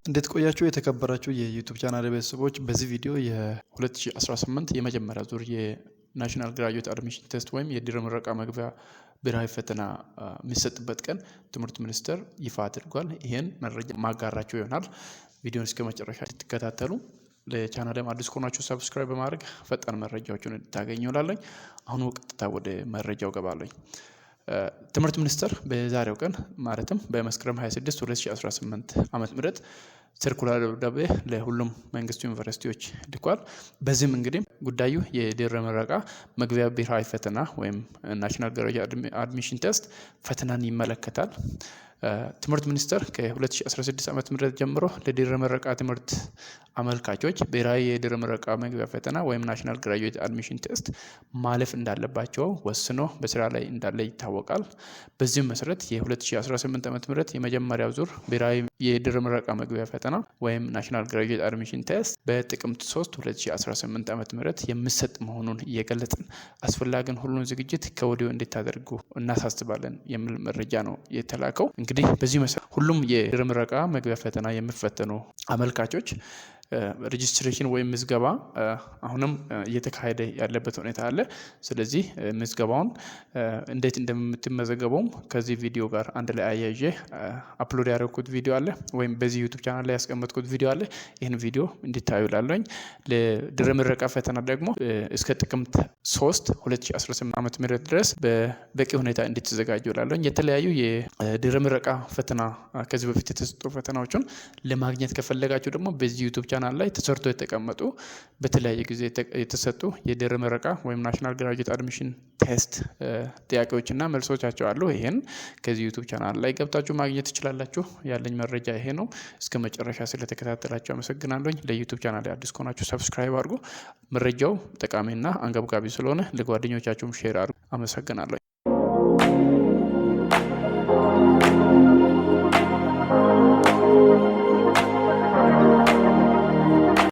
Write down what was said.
እንዴት ቆያችሁ የተከበራችሁ የዩቲዩብ ቻናል ቤተሰቦች። በዚህ ቪዲዮ የ2018 የመጀመሪያ ዙር የናሽናል ግራጁዌት አድሚሽን ቴስት ወይም የድህረ ምረቃ መግቢያ ብሔራዊ ፈተና የሚሰጥበት ቀን ትምህርት ሚኒስቴር ይፋ አድርጓል። ይሄን መረጃ ማጋራችሁ ይሆናል። ቪዲዮን እስከ መጨረሻ እንድትከታተሉ ለቻናሌም አዲስ ከሆናችሁ ሰብስክራይብ በማድረግ ፈጣን መረጃዎችን እንድታገኙ እላለሁ። አሁን ቀጥታ ወደ መረጃው ገባለሁ። ትምህርት ሚኒስቴር በዛሬው ቀን ማለትም በመስከረም 26 2018 ዓመተ ምህረት ሰርኩላር ደብዳቤ ለሁሉም መንግስት ዩኒቨርሲቲዎች ልኳል። በዚህም እንግዲህ ጉዳዩ የድህረ ምረቃ መግቢያ ብሔራዊ ፈተና ወይም ናሽናል ግራጁዌት አድሚሽን ቴስት ፈተናን ይመለከታል። ትምህርት ሚኒስቴር ከ2016 ዓመተ ምህረት ጀምሮ ለድህረ ምረቃ ትምህርት አመልካቾች ብሔራዊ የድህረ ምረቃ መግቢያ ፈተና ወይም ናሽናል ግራጁዌት አድሚሽን ቴስት ማለፍ እንዳለባቸው ወስኖ በስራ ላይ እንዳለ ይታወቃል። በዚህም መሰረት የ2018 ዓመተ ምህረት የመጀመሪያው ዙር ብሔራዊ የድህረ ምረቃ መግቢያ ፈተና ወይም ናሽናል ግራጁዌት አድሚሽን ቴስት በጥቅምት 3 2018 ዓመተ ምህረት የሚሰጥ መሆኑን እየገለጽን አስፈላጊውን ሁሉን ዝግጅት ከወዲሁ እንድታደርጉ እናሳስባለን የሚል መረጃ ነው የተላከው። እንግዲህ በዚህ መሰረት ሁሉም የድህረ ምረቃ መግቢያ ፈተና የሚፈተኑ አመልካቾች ሬጂስትሬሽን ወይም ምዝገባ አሁንም እየተካሄደ ያለበት ሁኔታ አለ። ስለዚህ ምዝገባውን እንዴት እንደምትመዘገቡም ከዚህ ቪዲዮ ጋር አንድ ላይ አያይዤ አፕሎድ ያደረኩት ቪዲዮ አለ ወይም በዚህ ዩቲዩብ ቻናል ላይ ያስቀመጥኩት ቪዲዮ አለ። ይህን ቪዲዮ እንድታዩ እላለሁኝ። ለድህረ ምረቃ ፈተና ደግሞ እስከ ጥቅምት 3 2018 ዓመተ ምህረት ድረስ በበቂ ሁኔታ እንድትዘጋጁ እላለሁኝ። የተለያዩ የድህረ ምረቃ ፈተና ከዚህ በፊት የተሰጡ ፈተናዎችን ለማግኘት ከፈለጋችሁ ደግሞ በዚህ ዩቲዩብ ቻናል ላይ ተሰርቶ የተቀመጡ በተለያየ ጊዜ የተሰጡ የድህረ ምረቃ ወይም ናሽናል ግራጁዌት አድሚሽን ቴስት ጥያቄዎችና መልሶቻቸው አሉ። ይሄን ከዚህ ዩቲዩብ ቻናል ላይ ገብታችሁ ማግኘት ትችላላችሁ። ያለኝ መረጃ ይሄ ነው። እስከ መጨረሻ ስለተከታተላችሁ አመሰግናለሁ። ለዩቲዩብ ቻናል ላይ አዲስ ከሆናችሁ ሰብስክራይብ አድርጉ። መረጃው ጠቃሚና አንገብጋቢ ስለሆነ ለጓደኞቻችሁም ሼር አድርጉ። አመሰግናለሁ።